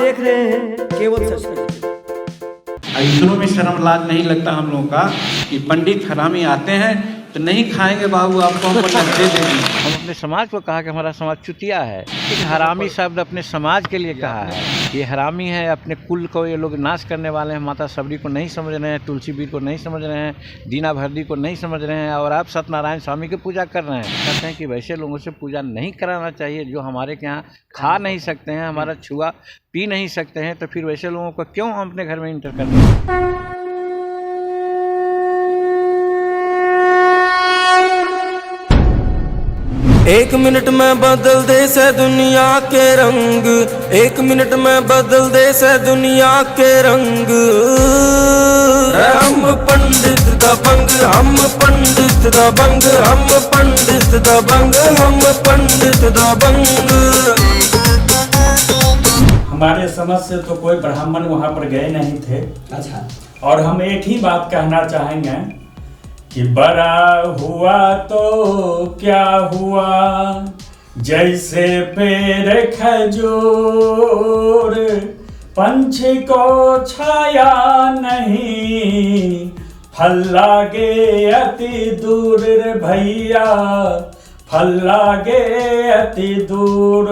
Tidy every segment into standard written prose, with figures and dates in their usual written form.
देख रहे हैं केवल सच न्यूज। इतनों में शर्म लाज नहीं लगता हम लोगों का कि पंडित हरामी आते हैं तो नहीं खाएंगे बाबू, आपको हमको दे देंगे। हम अपने समाज को कहा कि हमारा समाज चुतिया है। एक हरामी शब्द अपने समाज के लिए कहा है। ये हरामी है, अपने कुल को ये लोग नाश करने वाले हैं। माता सबरी को नहीं समझ रहे हैं, तुलसी बीर को नहीं समझ रहे हैं, दीना भरदी को नहीं समझ रहे हैं, और आप सत्यनारायण स्वामी की पूजा कर रहे हैं। कहते हैं कि वैसे लोगों से पूजा नहीं कराना चाहिए जो हमारे के यहाँ खा नहीं सकते हैं, हमारा छुआ पी नहीं सकते हैं, तो फिर वैसे लोगों को क्यों हम अपने घर में इंटर करते हैं। एक मिनट में बदल दे से दुनिया के रंग, एक मिनट में बदल दे से दुनिया के रंग। हम पंडित दबंग, हम पंडित दबंग, हम पंडित दबंग, हम पंडित दबंग। हमारे समझ से तो कोई ब्राह्मण वहाँ पर गए नहीं थे। अच्छा। और हम एक ही बात कहना चाहेंगे कि बड़ा हुआ तो क्या हुआ, जैसे पेड़ खजूर, पंछी को छाया नहीं, फल लागे अति दूर रे भैया, फल लागे अति दूर।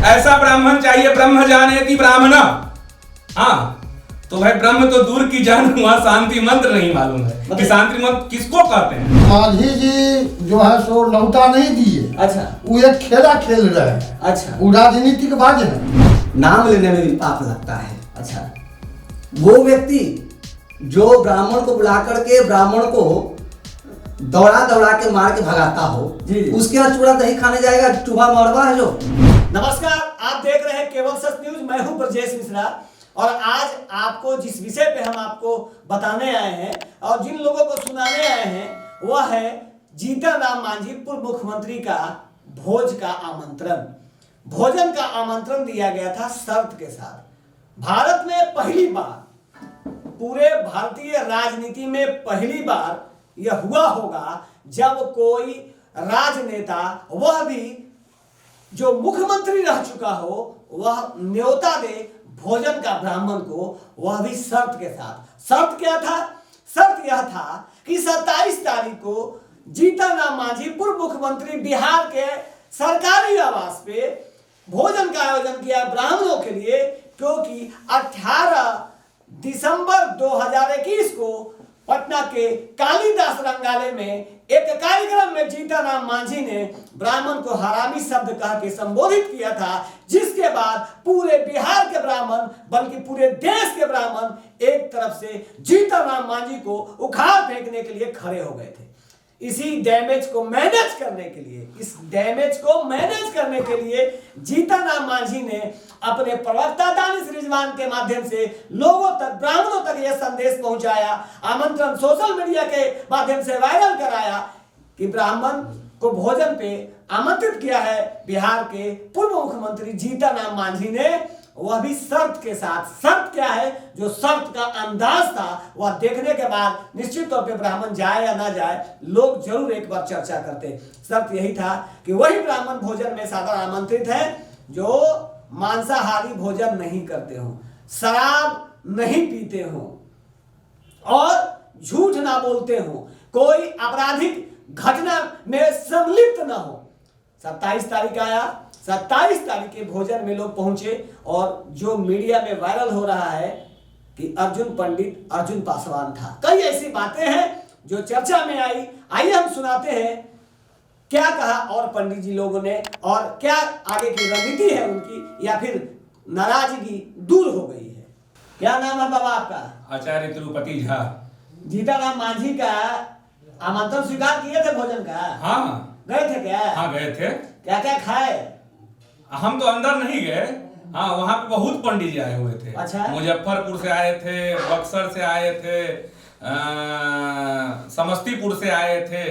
ऐसा ब्राह्मण चाहिए ब्रह्म जाने की ब्राह्मण। हाँ तो भाई ब्रह्म तो दूर की जान, वहाँ शांति मंत्र नहीं मालूम है कि शांति मंत्र किसको कहते हैं। माझी जी जो है सो लौटा नहीं दिए। अच्छा। वो एक खेला खेल रहे हैं। अच्छा। वो राजनीतिक बाज है। नाम लेने में भी पाप लगता है। अच्छा। वो व्यक्ति जो ब्राह्मण को बुला करके ब्राह्मण को दौड़ा दौड़ा के मार के भगाता हो, उसके यहाँ चूड़ा दही खाने जाएगा, चूहा मरवा है जो। नमस्कार, आप देख रहे हैं केवल सच न्यूज। मैं हूं ब्रजेश मिश्रा और आज आपको जिस विषय पे हम आपको बताने आए हैं और जिन लोगों को सुनाने आए हैं वह है जीतन राम मांझी पूर्व मुख्यमंत्री का भोज का आमंत्रण। भोजन का आमंत्रण दिया गया था शर्त के साथ। भारत में पहली बार, पूरे भारतीय राजनीति में पहली बार यह हुआ होगा जब कोई राजनेता, वह भी जो मुख्यमंत्री रह चुका हो, वह न्योता दे भोजन का ब्राह्मण को, वह भी शर्त के साथ। शर्त क्या था? शर्त यह था कि 27 तारीख को जीतन राम मांझी पूर्व मुख्यमंत्री बिहार के सरकारी आवास पे भोजन का आयोजन किया ब्राह्मणों के लिए, क्योंकि 18 दिसंबर 2021 को पटना के कालिदास रंगालय में एक कार्यक्रम में जीतन राम मांझी ने ब्राह्मण को हरामी शब्द कह के संबोधित किया था, जिसके बाद पूरे बिहार के ब्राह्मण बल्कि पूरे देश के ब्राह्मण एक तरफ से जीतन राम मांझी को उखाड़ फेंकने के लिए खड़े हो गए थे। इसी डैमेज को मैनेज करने के लिए, इस डैमेज को मैनेज करने के लिए जीतन राम मांझी ने अपने प्रवक्ता दानिश रिजवान के माध्यम से लोगों तक, ब्राह्मणों तक यह संदेश पहुंचाया, आमंत्रण सोशल मीडिया के माध्यम से वायरल कराया कि ब्राह्मण को भोजन पे आमंत्रित किया है बिहार के पूर्व मुख्यमंत्री जीतन राम मांझी ने, वह भी शर्त के साथ। शर्त क्या है? जो शर्त का अंदाज था वह देखने के बाद निश्चित तौर पे ब्राह्मण जाए या ना जाए, लोग जरूर एक बार चर्चा करते। शर्त यही था कि वही ब्राह्मण भोजन में सादर आमंत्रित है जो मांसाहारी भोजन नहीं करते हो, शराब नहीं पीते हो और झूठ ना बोलते हो, कोई आपराधिक घटना में सम्मिलित ना हो। 27 तारीख आया, 27 तारीख के भोजन में लोग पहुंचे और जो मीडिया में वायरल हो रहा है कि अर्जुन पंडित अर्जुन पासवान था। कई ऐसी बातें हैं जो चर्चा में आई। आइए हम सुनाते हैं क्या कहा और पंडित जी लोगों ने, और क्या आगे की रणनीति है उनकी, या फिर नाराजगी दूर हो गई है। क्या नाम है बाबा आपका? आचार्य तिरुपति झा। जीतन राम मांझी का आमंत्रण स्वीकार किए थे भोजन का? हाँ गए थे क्या? हाँ गए थे। क्या क्या खाए? हम तो अंदर नहीं गए। हाँ वहाँ पे बहुत पंडित जी आए हुए थे। अच्छा। मुजफ्फरपुर से आए थे, बक्सर से आए थे, समस्तीपुर से आए थे,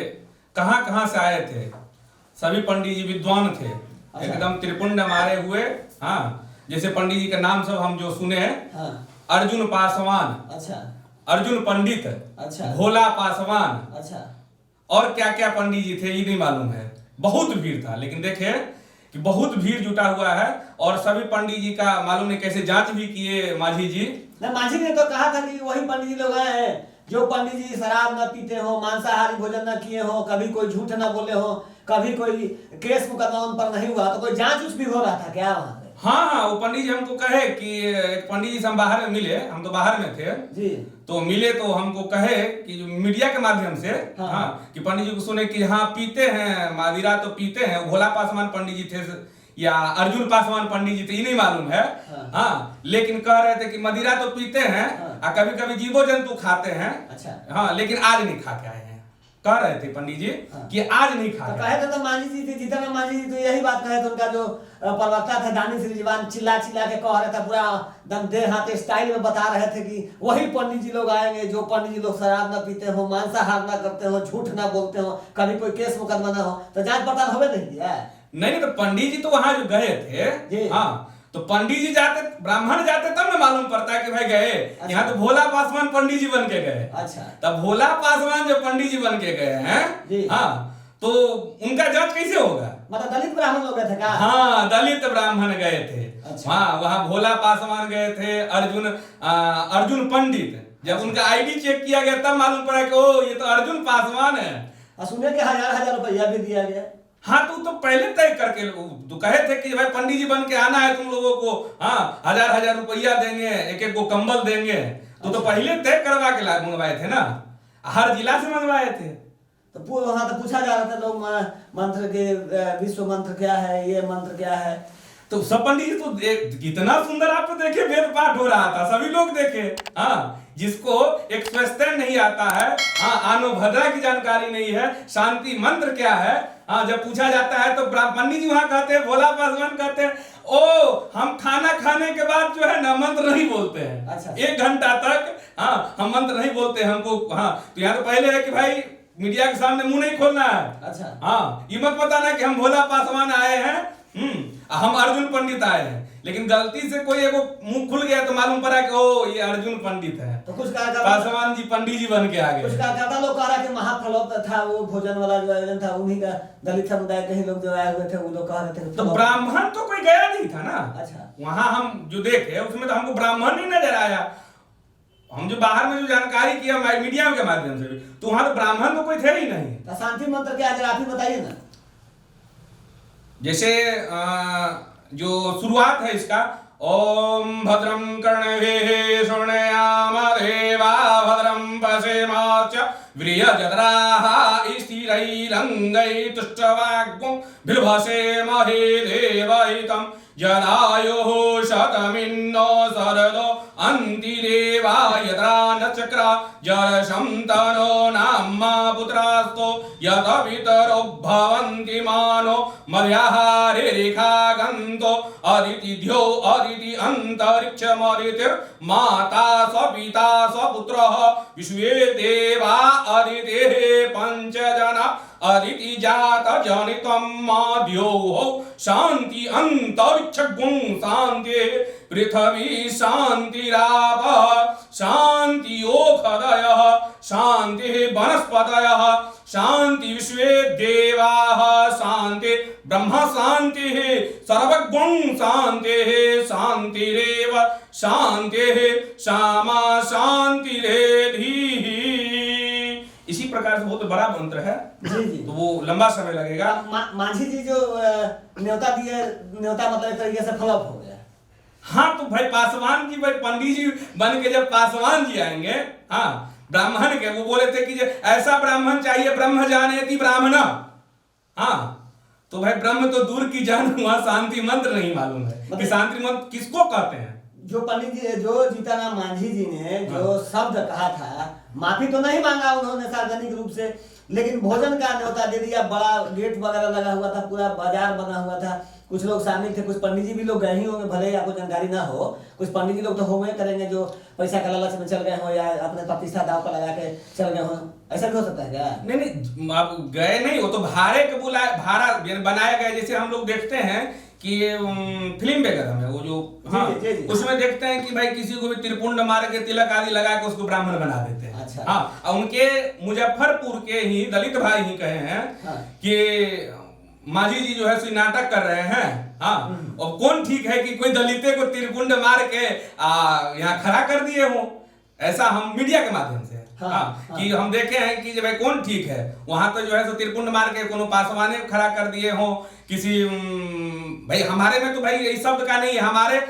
कहाँ कहाँ से आए थे। सभी पंडित जी विद्वान थे। अच्छा। एकदम त्रिपुंड मारे हुए। हाँ जैसे पंडित जी का नाम सब हम जो सुने हैं। हाँ। अर्जुन पासवान। अच्छा। अर्जुन पंडित। अच्छा। भोला पासवान। अच्छा। और क्या क्या पंडित जी थे ये नहीं मालूम है, बहुत भीड़ था। लेकिन देखे कि बहुत भीड़ जुटा हुआ है और सभी पंडित जी का मालूम नहीं कैसे जांच भी किए माझी जी। ना माझी ने तो कहा था कि वही पंडित जी लोग हैं जो पंडित जी शराब न पीते हो, मांसाहारी भोजन न किए हो, कभी कोई झूठ न बोले हो, कभी कोई केस मुकदमा उन पर नहीं हुआ, तो कोई जांच उस भी हो रहा था क्या वहाँ पे? हाँ, वो पंडित जी हमको कहे कि एक पंडित जी से हम बाहर में मिले, हम तो बाहर में थे जी, तो मिले तो हमको कहे कि मीडिया के माध्यम से हाँ, कि पंडित जी को सुने कि हाँ पीते हैं मदिरा तो पीते हैं। भोला पासवान पंडित जी थे या अर्जुन पासवान पंडित जी थे, ये नहीं मालूम है। हाँ, लेकिन कह रहे थे कि मदिरा तो पीते हैं और कभी कभी जीवो जंतु खाते हैं। अच्छा, हाँ, लेकिन आज नहीं खा के आए हैं, कह रहे थे पंडित जी कि आज नहीं खा। तो कहे थे तो माझी जी थे, जीतन माझी जी तो यही बात कहे थे। उनका जो प्रवक्ता था दानी श्री जवान चिल्ला चिल्ला के कह रहे थे, पूरा दम देह हाथ स्टाइल में बता रहे थे कि वही पंडित जी लोग आएंगे जो पंडित जी लोग शराब न पीते हो, मांसाहार न करते हो, झूठ न बोलते हो, कभी कोई केस मुकदमा न हो। तो जांच पड़ताल होवे नहीं दिया? नहीं, तो पंडित जी तो वहां जो गए थे, हाँ, तो पंडित जी जाते, ब्राह्मण जाते तब ना मालूम पड़ता है कि भाई गए। अच्छा। यहाँ तो भोला पासवान पंडित जी बन के गए। अच्छा, तब भोला पासवान जो पंडित जी बन के गए हैं, हाँ, तो उनका जांच कैसे होगा? मतलब दलित ब्राह्मण लोग गए थे क्या? हाँ, दलित ब्राह्मण गए थे। अच्छा। हाँ, वहाँ भोला पासवान गए थे, अर्जुन पंडित। जब उनका आईडी चेक किया गया तब मालूम पड़ा कि ओ ये तो अर्जुन पासवान है। सुने कि 1000 रुपया भी दिया गया। हाँ, तो पहले तय करके तो कहे थे कि भाई पंडित जी बन के आना है तुम लोगों को, हाँ 1000 रुपया देंगे, एक को कंबल देंगे। तो पहले तय करवा के मंगवाए थे ना, हर जिला से मंगवाए थे। तो वहां तो पूछा जा रहा था लोग मंत्र के, विश्व मंत्र क्या है, ये मंत्र क्या है। तो सब पंडित जी तो कितना सुंदर आप तो देखे वेद पाठ हो रहा था, सभी लोग देखे। हाँ, जिसको एक स्वस्थ नहीं आता है, हाँ, आनो भद्रा की जानकारी नहीं है, शांति मंत्र क्या है, हाँ, जब पूछा जाता है तो पंडित जी वहां कहते हैं, भोला पासवान कहते हैं ओ हम खाना खाने के बाद जो है ना मंत्र नहीं बोलते हैं। अच्छा। 1 घंटा तक हाँ हम मंत्र नहीं बोलते हैं हमको। हाँ, तो यहाँ तो पहले है कि भाई मीडिया के सामने मुंह नहीं खोलना है। अच्छा। हाँ, ये मत बताना कि हम भोला पासवान आए हैं, हम अर्जुन पंडित आए हैं। लेकिन गलती से कोई एगो मुंह खुल गया तो मालूम पड़ा कि ओ ये अर्जुन पंडित है, तो कुछ पासवान जी पंडित जी बन के आ गए। कुछ ज्यादा लोग कह रहा कि महाफलोक्त था वो भोजन वाला जो आयोजन था, उन्हीं का दलित समुदाय के ही लोग जो आए हुए थे वो लोग कह रहे थे। तो ब्राह्मण तो कोई गया नहीं था ना। अच्छा। वहां हम जो देखे उसमें तो हमको ब्राह्मण नहीं नजर आया। हम जो बाहर में जो जानकारी किया मीडिया के माध्यम से, तो वहां तो ब्राह्मण तो कोई थे ही नहीं। तो शांति मंत्र क्या है आप ही बताइए ना। जैसे जो शुरुआत है इसका, ओम भद्रम कर्णवेः शृणुयाम देवा भद्रम पश्येमाच व्रियजत्राः स्थिरैरङ्गैः तुष्टवाग्गुं बिभ्रसेमहे देवहितं जदायुः शतमिन्नो शरदो अन्तिदेवा यत्रा नचक्र जरशन्तनो नाम्मा पुत्रास्तो यत पितरो भवन्ति मानो मध्याहारे रेखागन्तो अदितिध्यो अदिति अन्तरिक्षमदितिर्माता स्वपिता स्वपुत्रः विश्वे देवा अदितेः पंचजना अदिति जात जनितं माद्योः शान्ति अन्तरिक्षगुं शान्ति पृथ्वी शान्तिरापः शान्ति ओषधयः शान्तिः वनस्पतयः शान्ति विश्वे देवाः शान्ति ब्रह्म शान्तिः सर्वगुं शान्तिः शान्तिरेव शान्तिः श्यामा शान्तिरेधिः। इसी प्रकार से बहुत बड़ा मंत्र है जी जी, तो वो लंबा समय लगेगा। माझी जी जो न्योता दिए, न्योता मतलब एक तरीके से फ्लॉप हो गया। हाँ, तो भाई पासवान जी, भाई पंडित जी बन के जब पासवान जी आएंगे, हाँ, ब्राह्मण के वो बोले थे कि ऐसा ब्राह्मण चाहिए ब्रह्म जानेति ब्राह्मण। हाँ, तो भाई ब्रह्म तो दूर की जान, वहां शांति मंत्र नहीं मालूम है कि शांति मंत्र किसको कहते हैं। जो पंडित जी, जो जीताराम मांझी जी ने जो शब्द कहा था, माफी तो नहीं मांगा उन्होंने सार्वजनिक रूप से, लेकिन भोजन का न्योता दे दिया। बड़ा गेट वगैरह लगा हुआ था, पूरा बाजार बना हुआ था, कुछ लोग शामिल थे, कुछ पंडित जी भी लोग गए ही होंगे, भले ही आपको जानकारी ना हो। कुछ पंडित जी लोग तो होंगे करेंगे जो पैसा का लालच में चल गए हो या अपने प्रतिष्ठा दाव पर लगा के चल गए हो, ऐसा भी हो सकता है क्या? नहीं, आप गए नहीं, वो तो भाड़े के भाड़ा बनाया गया। जैसे हम लोग देखते हैं कि फिल्म वगैरह में वो जो हाँ, उसमें देखते हैं कि भाई किसी को भी त्रिपुंड मार के तिलक आदि लगा के उसको ब्राह्मण बना देते हैं। अच्छा। हाँ, उनके मुजफ्फरपुर के ही दलित भाई ही कहे हैं कि माझी जी जो है सो नाटक कर रहे हैं। हाँ, और कौन ठीक है कि कोई दलिते को त्रिपुंड मार के यहाँ खड़ा कर दिए हो, ऐसा हम मीडिया के माध्यम से कि हम देखे हैं कि भाई कौन ठीक है। वहां तो जो है सो त्रिपुंड मार के कोनो पासवाने खड़ा कर दिए हो किसी भाई। हमारे में तो भाई इस शब्द का नहीं है, हमारे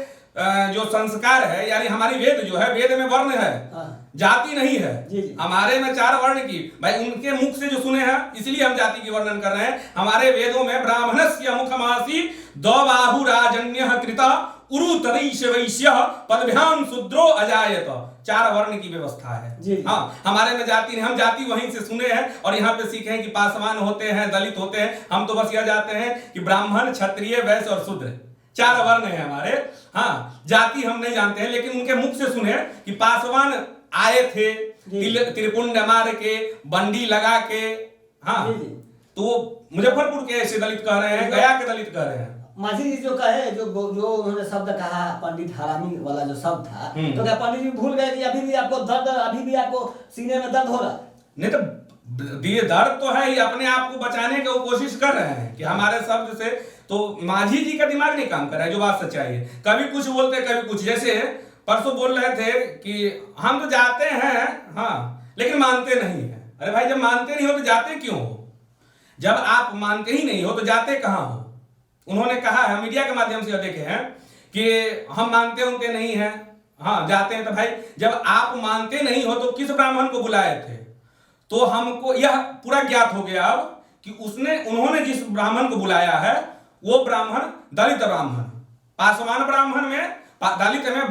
जो संस्कार है यानी हमारी वेद जो है, वेद में वर्ण है, जाति नहीं है। हमारे में 4 वर्ण की भाई उनके मुख से जो सुने हैं इसलिए हम जाति की वर्णन कर रहे हैं। हमारे वेदों में ब्राह्मणस्य मुखमासी द्वबाहु राजन्यः कृता उरु तदैश वैश्यः पदभ्याम शूद्रो अजायत। 4 वर्ण की व्यवस्था है। हाँ, हमारे में जाति नहीं, हम जाति वहीं से सुने हैं और यहाँ पे सीखे हैं कि पासवान होते हैं, दलित होते हैं। हम तो बस यह जाते हैं कि ब्राह्मण, क्षत्रिय, वैश्य और शूद्र 4 वर्ण है हमारे। हाँ, जाति हम नहीं जानते हैं, लेकिन उनके मुख से सुने कि पासवान आए थे त्रिपुंड मार के, बंडी लगा के। हाँ, तो मुजफ्फरपुर के ऐसे दलित कह रहे हैं, गया के दलित कह रहे हैं। माझी जी जो कहे जो उन्होंने शब्द कहा पंडित हरामी वाला जो शब्द था, तो क्या पंडित जी भूल गए कि अभी भी आपको दर्द, अभी भी आपको सीने में दर्द हो रहा? नहीं तो ये दर्द तो है ही, अपने आप को बचाने की कोशिश कर रहे हैं कि हमारे शब्द से। तो माझी जी का दिमाग नहीं काम कर रहा है, जो बात सच्चाई है। कभी कुछ बोलते कभी कुछ। जैसे परसों बोल रहे थे कि हम तो जाते हैं, हाँ, लेकिन मानते नहीं है। अरे भाई, जब मानते नहीं हो तो जाते क्यों हो? जब आप मानते ही नहीं हो तो जाते कहाँ हो? उन्होंने कहा है, मीडिया के माध्यम से देखे हैं कि हम मानते उनके नहीं हैं, हाँ, जाते हैं। तो भाई, जब आप मानते नहीं हो तो किस ब्राह्मण को बुलाए थे? तो हमको यह पूरा ज्ञात हो गया अब कि उन्होंने जिस ब्राह्मण को बुलाया है वो ब्राह्मण दलित ब्राह्मण, पासवान ब्राह्मण में, दलित में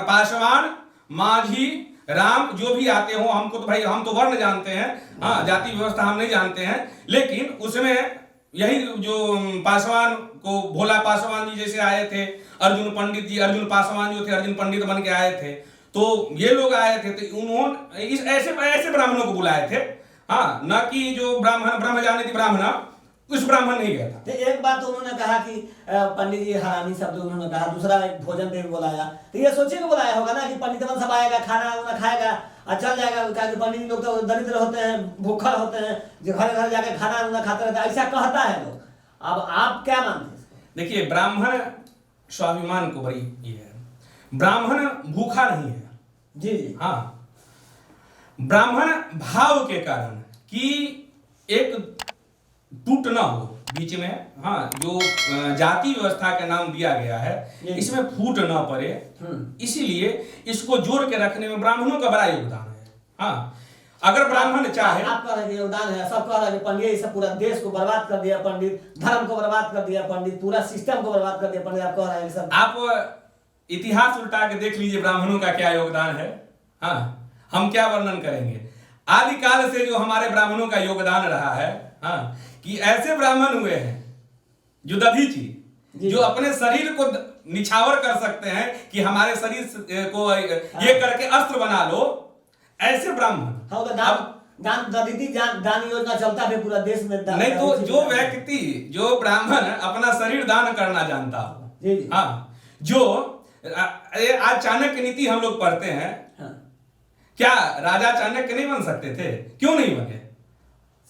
पासवान, माझी, राम जो भी आते हो, हमको तो भाई हम तो वर्ण जानते हैं, हाँ, जाति व्यवस्था हम नहीं जानते हैं। लेकिन उसमें यही जो पासवान को भोला पासवान जी जैसे आए थे, अर्जुन पंडित जी, अर्जुन पासवान जो थे अर्जुन पंडित बन के आए थे, तो ये लोग आए थे। तो उन्होंने इस ऐसे ब्राह्मणों को बुलाए थे, हाँ, न कि जो ब्राह्मण ब्रह्मजानी ब्राह्मण उस ब्राह्मण नहीं गया था। तो एक बात तो उन्होंने कहा कि पंडित जी हरामी शब्द उन्होंने कहा, दूसरा एक भोजन देव बुलाया। तो ये सोचे के बुलाया होगा ना कि पंडित सब आएगा, खाना वाना खाएगा और चल जाएगा। क्या पंडित लोग तो दरिद्र होते हैं, भूखा होते हैं, जो घर घर जाके खाना वाना खाते रहते हैं, ऐसा कहता है लोग। अब आप क्या मानते हैं? देखिए, ब्राह्मण स्वाभिमान को बड़ी ये है, ब्राह्मण भूखा नहीं है। जी, हाँ, ब्राह्मण भाव के कारण कि एक टूट ना हो बीच में, हाँ, जो जाति व्यवस्था का नाम दिया गया है इसमें फूट ना पड़े, इसीलिए इसको जोड़ के रखने में ब्राह्मणों का बड़ा योगदान है। हाँ, अगर ब्राह्मण चाहे, आपका योगदान है, सब कह रहा है पंडित सब पूरा देश को बर्बाद कर दिया, पंडित धर्म को बर्बाद कर दिया, पंडित पूरा सिस्टम को बर्बाद कर दिया, पंडित आप कह रहे हैं सब। आप इतिहास उल्टा के देख लीजिए ब्राह्मणों का क्या योगदान है। हाँ, हम क्या वर्णन करेंगे? आदिकाल से जो हमारे ब्राह्मणों का योगदान रहा है, हाँ, कि ऐसे ब्राह्मण हुए हैं जो दधीची, जो अपने शरीर को निछावर कर सकते हैं कि हमारे शरीर को ये करके अस्त्र बना लो, ऐसे ब्राह्मण। हाँ, दान योजना चलता है पूरा देश में। नहीं तो जो व्यक्ति, जो ब्राह्मण अपना शरीर दान करना जानता हो, हाँ, जो आज चाणक्य नीति हम लोग पढ़ते हैं, हाँ। क्या राजा चाणक्य नहीं बन सकते थे? क्यों नहीं बने?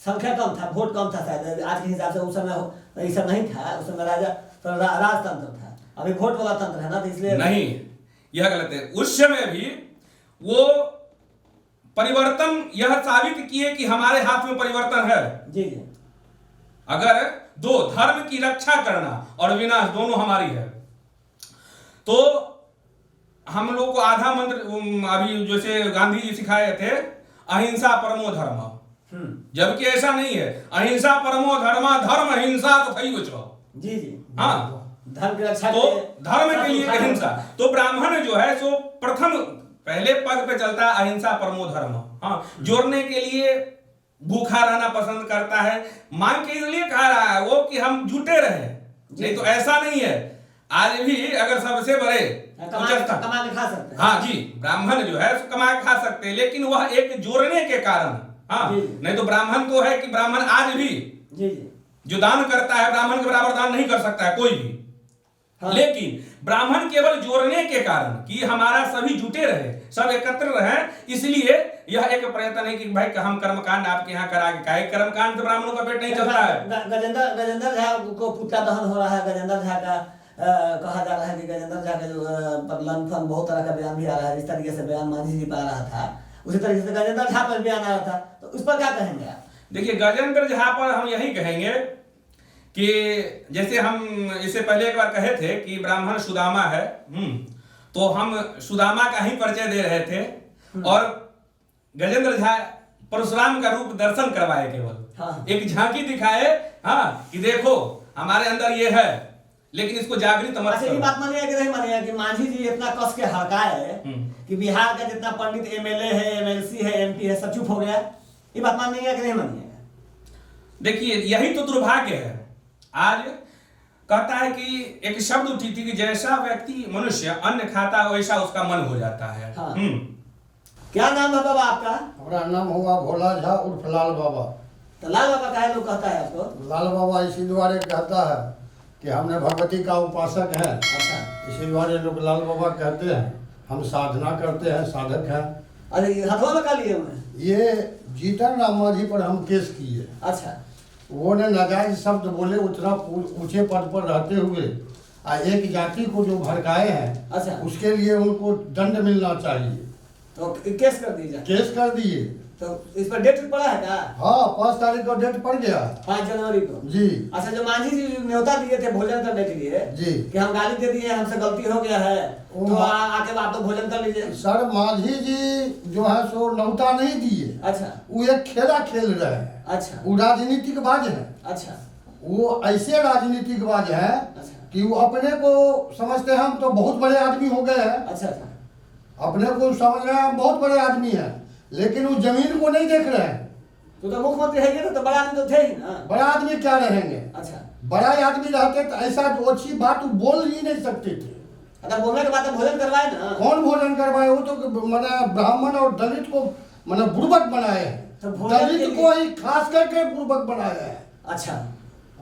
संख्या कम था, वोट कम था शायद आज के हिसाब से। उस समय ये सब नहीं था, उस समय राजतंत्र था, अभी वोट वाला तंत्र है ना, तो इसलिए नहीं, यह गलत है। उस समय भी वो परिवर्तन यह साबित किए कि हमारे हाथ में परिवर्तन है। जी। अगर दो, धर्म की रक्षा करना और विनाश दोनों हमारी है, तो हम लोग को आधा मंत्र अभी जैसे गांधी जी सिखाए थे, अहिंसा परमो धर्म, जबकि ऐसा नहीं है। अहिंसा परमो धर्मा, धर्म हिंसा तथैव च। जी जी, हाँ, धर्म की रक्षा, तो धर्म के लिए अहिंसा। तो ब्राह्मण जो है सो प्रथम पहले पद पे चलता है अहिंसा परमो धर्म। हाँ, जोड़ने के लिए भूखा रहना पसंद करता है, मांग के लिए कहा रहा है वो कि हम जुटे रहे, नहीं तो ऐसा नहीं है। आज भी अगर सबसे बड़े कमा के खा सकते हैं, हाँ जी, ब्राह्मण जो है कमा के खा सकते हैं, लेकिन वह एक जोड़ने के कारण, हाँ, नहीं तो ब्राह्मण तो है कि ब्राह्मण आज भी जो दान करता है ब्राह्मण के बराबर दान नहीं कर सकता है कोई भी। हाँ। लेकिन ब्राह्मण केवल जोड़ने के कारण कि हमारा सभी जुटे रहे, सब एकत्र रहे, इसलिए यह एक प्रयत्न है कि भाई हम कर्मकांड आपके यहाँ करा के काहे कर्मकांड से ब्राह्मणों का पेट नहीं चलता है। गजेंद्र झा को पुतला दहन हो रहा है, गजेंद्र झा का कहा जा रहा है कि गजेंद्र झा का जो लंथन बहुत तरह का बयान भी आ रहा है, इस तरीके से बयान मांझी जी पा रहा था, उसी तरीके से गजेंद्र झा पर बयान आ रहा था, तो उस पर क्या कहेंगे आप? देखिए गजेंद्र झा पर हम यही कहेंगे कि जैसे हम इससे पहले एक बार कहे थे कि ब्राह्मण सुदामा है, तो हम सुदामा का ही परिचय दे रहे थे और गजेंद्र झा परशुराम का रूप दर्शन करवाए केवल। हाँ। एक झांकी दिखाए, हाँ, कि देखो हमारे अंदर ये है, लेकिन इसको जागृत मत अच्छा, ये करो। बात मानिए कि नहीं मानिए कि मांझी जी इतना कस के हड़काए कि बिहार का जितना पंडित एमएलए है, एमएलसी है, एमपी है, सब चुप हो गया, ये बात मानिएगा कि नहीं मानिएगा? देखिए यही तो दुर्भाग्य है। आज कहता है कि एक शब्द उठी थी कि जैसा व्यक्ति मनुष्य अन्न खाता वैसा उसका मन हो जाता है। हाँ। क्या नाम है बाबा आपका? हमारा नाम हुआ भोला झा उर्फ लाल बाबा। तो लाल बाबा काहे लोग कहता है आपको? लाल बाबा इसी द्वारे कहता है कि हमने भगवती का उपासक है, अच्छा, इसी द्वारे लोग लाल बाबा कहते हैं। हम साधना करते हैं, साधक हैं। अरे ये हथवा में का लिए हुए? ये जीतन राम मांझी पर हम केस किए। अच्छा, वो ने नाजायज शब्द बोले, उतना ऊंचे पद पर रहते हुए एक जाति को जो भड़काए हैं, अच्छा, उसके लिए उनको दंड मिलना चाहिए। तो केस कर दीजिए। केस कर दिए। तो इस पर डेट पड़ा है क्या? हाँ, 5 तारीख को डेट पड़ गया। 5 जनवरी को जी। अच्छा, जो मांझी जी न्योता दिए थे भोजन करने के लिए जी। कि हम गाली दे दिए, हमसे गलती हो गया है, तो आके आप तो भोजन कर लीजिए। सर मांझी जी जो है सो न्योता नहीं दिए। अच्छा, वो एक खेला खेल रहे हैं। अच्छा, वो राजनीतिकबाज है। अच्छा, वो ऐसे राजनीतिकबाज है अच्छा, कि वो अपने को समझते हैं हम तो बहुत बड़े आदमी हो गए हैं। अच्छा, अच्छा, अपने को समझ रहे हैं हम बहुत बड़े आदमी हैं, लेकिन वो जमीन को नहीं देख रहे हैं। तो मुख्यमंत्री है तो बड़ा आदमी तो थे ही ना। बड़ा आदमी क्या रहेंगे? अच्छा, बड़ा आदमी रहते तो ऐसा अच्छी बात वो बोल ही नहीं सकते थे। अगर बोलने के बाद तो भोजन करवाए ना। कौन भोजन करवाए? वो तो मैंने ब्राह्मण और दलित को मैंने बुर्बक बनाए हैं। तो भोजन के दलित लिए- को ही खास करके बुर्बक बनाया है। अच्छा,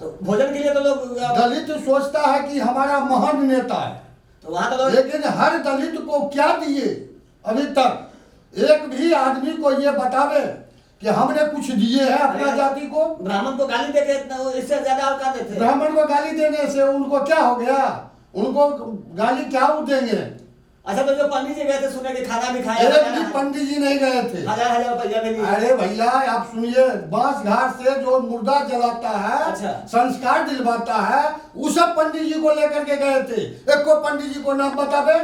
तो भोजन के लिए तो लोग दलित सोचता है कि हमारा महान नेता है, तो वहां तो लोग लेकिन हर दलित को क्या दिए अभी तक? एक भी आदमी को ये बतावे कि हमने कुछ दिए हैं अपना जाति को? ब्राह्मण को गाली देके इतना इससे ज्यादा और क्या देते? ब्राह्मण को गाली देने से उनको क्या हो गया? उनको गाली क्या वो देंगे? अच्छा, तो जो पंडित जी गए थे सुने कि खाना भी खाया, एक भी पंडित जी नहीं गए थे। 1000 रुपया भी नहीं। अरे भैया आप सुनिए, बांस घाट से जो मुर्दा जलाता है, अच्छा। संस्कार दिलवाता है, वो सब पंडित जी को लेकर के गए थे। एक को पंडित जी को नाम बतावे?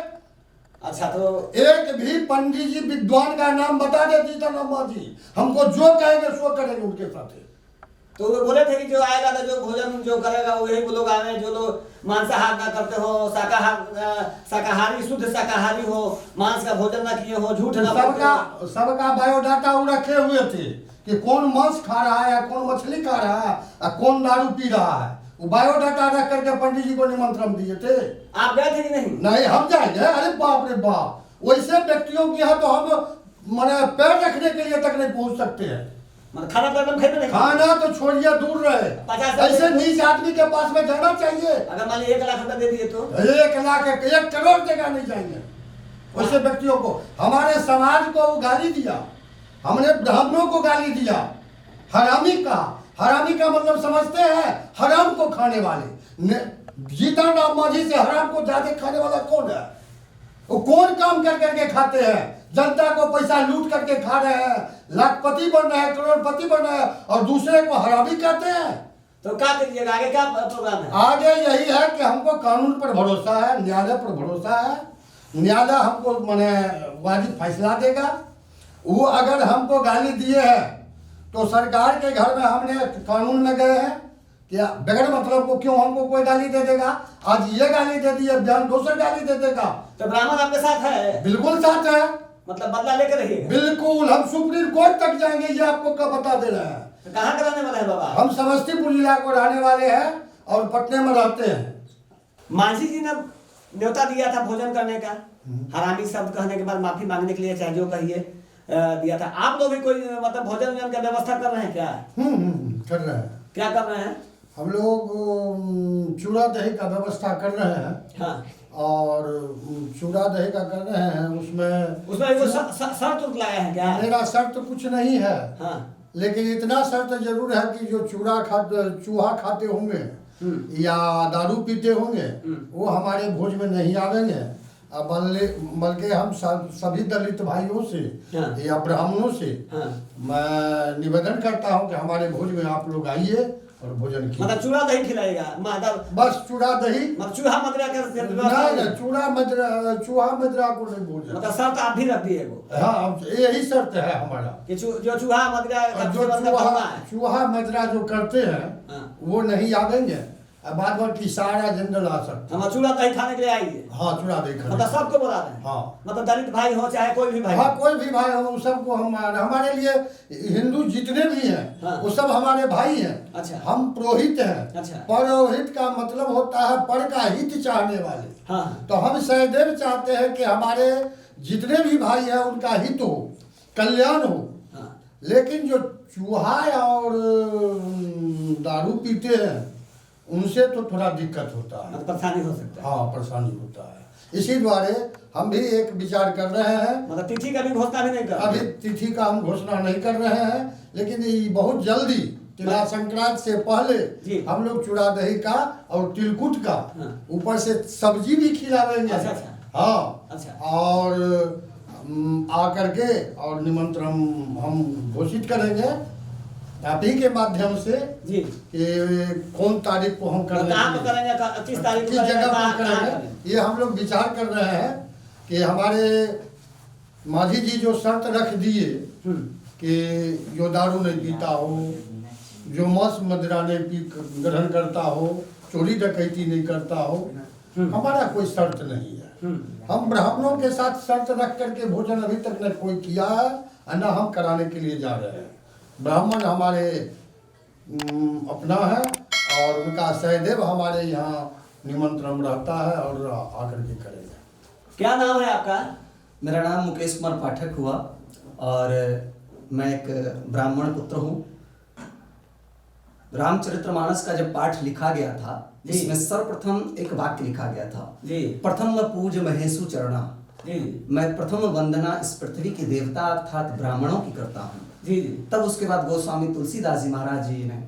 अच्छा, तो एक भी पंडित जी विद्वान का नाम बता दे जीतन राम मांझी, हमको जो कहेंगे सो करेंगे उनके साथ। तो वो बोले थे कि जो आएगा तो जो भोजन जो करेगा वही लोग आवे, जो लोग मांसाहार ना करते हो, शाकाहारी शुद्ध शाकाहारी हो, मांस का भोजन ना किए हो, झूठ ना बोलते हो। सबका बायोडाटा वो रखे हुए थे कि कौन मांस खा रहा है, कौन मछली खा रहा है, और कौन दारू पी रहा है। वो बायोडाटा रख करके पंडित जी को निमंत्रण दिए थे। आप गए थे कि नहीं? नहीं, हम जाएंगे। अरे बाप रे बाप, वैसे व्यक्तियों के यहाँ तो हम माने पैर रखने के लिए तक नहीं पहुंच सकते हैं। मतलब खाना तो एकदम खेमे नहीं। खाना तो छोड़िए, दूर रहे। 50 ऐसे नीच आदमी के पास में जाना चाहिए। अगर मान लीजिए 1 लाख रुपया दे दिए तो 1 लाख 1 करोड़ देगा नहीं जाएंगे वैसे व्यक्तियों को। हमारे समाज को वो गाली दिया, हमने ब्राह्मणों को गाली दिया, हरामी का। हरामी का मतलब समझते हैं? हराम को खाने वाले। जीतन राम मांझी से हराम को ज्यादा खाने वाला कौन है? वो कौन काम कर करके खाते हैं? जनता को पैसा लूट करके खा रहे हैं, लाखपति बन रहे हैं, करोड़पति बन रहे हैं, और दूसरे को हरामी कहते हैं। तो क्या करिएगा? आगे क्या प्रोग्राम है? आगे यही है कि हमको कानून पर भरोसा है, न्यायालय पर भरोसा है। न्यायालय हमको माने वाजिब फैसला देगा। वो अगर हमको गाली दिए हैं तो सरकार के घर में हमने कानून में गए हैं कि बगैर मतलब को क्यों हमको कोई गाली दे देगा। आज ये गाली दे दी है, बयान दूसरा गाली दे देगा। तो ब्राह्मण आपके साथ है? बिल्कुल साथ है। मतलब बदला लेकर रहिएगा? बिल्कुल, हम सुप्रीम कोर्ट तक जाएंगे, ये आपको क्या बता दे रहे हैं। तो कहाँ कराने वाले हैं बाबा? हम समस्तीपुर जिला को रहने वाले हैं और पटने में रहते हैं। मांझी जी ने न्योता दिया था भोजन करने का, हरामी शब्द कहने के बाद माफी मांगने के लिए चाहे जो कहिए दिया था। आप लोग भी कोई मतलब भोजन का व्यवस्था कर रहे हैं क्या? कर रहे हैं। क्या कर रहे हैं? हम लोग चूड़ा दही का व्यवस्था कर रहे हैं। हाँ। और चूड़ा दही का कर रहे हैं, उसमें उसमें शर्त लाया है क्या? मेरा शर्त कुछ नहीं है। हाँ। लेकिन इतना शर्त जरूर है कि जो चूहा खाते होंगे या दारू पीते होंगे वो हमारे भोज में नहीं आवेंगे। बल्कि हम सभी दलित भाइयों से या ब्राह्मणों से मैं निवेदन करता हूं कि हमारे भोज में आप लोग आइए और भोजन कीजिए। मतलब चूड़ा दही खिलाएगा? बस चूड़ा दही, चूहा मदरा का चूहा मदरा को नहीं बोल रहे। मतलब शर्त आप भी रख दिए वो? हाँ, यही शर्त है हमारा कि जो चूहा मदरा चूहा मदरा जो करते हैं वो नहीं आवेंगे। बाद बाकी सारा जनरल आ सकते। हम चूड़ा दही खाने के लिए आइए। हाँ, चूड़ा दही खाने। मतलब सबको बुला रहे हैं? हाँ। मतलब दलित भाई हो चाहे कोई भी भाई? हाँ, कोई भी भाई हो, सबको हमारे लिए हिंदू जितने भी हैं वो सब हमारे भाई हैं। अच्छा। हम पुरोहित हैं। अच्छा। पुरोहित का मतलब होता है पर का हित चाहने वाले। हाँ। तो हम सदैव चाहते हैं कि हमारे जितने भी भाई हैं उनका हित हो, कल्याण हो। हाँ। लेकिन जो चूहा और दारू पीते हैं उनसे तो थोड़ा दिक्कत होता है, परेशानी हो सकता है। हाँ, परेशानी होता है। इसी द्वारे हम भी एक विचार कर रहे हैं। मतलब तिथि का भी घोषणा भी नहीं कर? अभी तिथि का हम घोषणा नहीं कर रहे हैं, लेकिन ये बहुत जल्दी तिला संक्रांति से पहले हम लोग चूड़ा दही का और तिलकुट का ऊपर से सब्जी भी खिलावेंगे। अच्छा। हाँ। अच्छा। और आकर के और निमंत्रण हम घोषित करेंगे आप ही के माध्यम से जी कि कौन तारीख को हम करेंगे, किस तारीख किस जगह पर करेंगे। ये हम लोग विचार कर रहे हैं कि हमारे माझी जी जो शर्त रख दिए कि जो दारू नहीं पीता हो, जो मांस मदिरा नहीं ग्रहण करता हो, चोरी डकैती नहीं करता हो, हमारा कोई शर्त नहीं है। हम ब्राह्मणों के साथ शर्त रख करके भोजन अभी तक न कोई किया है और न हम कराने के लिए जा रहे हैं। ब्राह्मण हमारे अपना है और उनका सदैव हमारे यहाँ निमंत्रण रहता है और आकर के करेंगे। क्या नाम है आपका? मेरा नाम मुकेश कुमार पाठक हुआ और मैं एक ब्राह्मण पुत्र हूँ। रामचरितमानस का जब पाठ लिखा गया था इसमें सर्वप्रथम एक वाक्य लिखा गया था, प्रथम पूज महेशु चरणा। मैं प्रथम वंदना इस पृथ्वी के देवता अर्थात ब्राह्मणों की करता हूँ। तब उसके बाद गोस्वामी तुलसीदास जी महाराज जी ने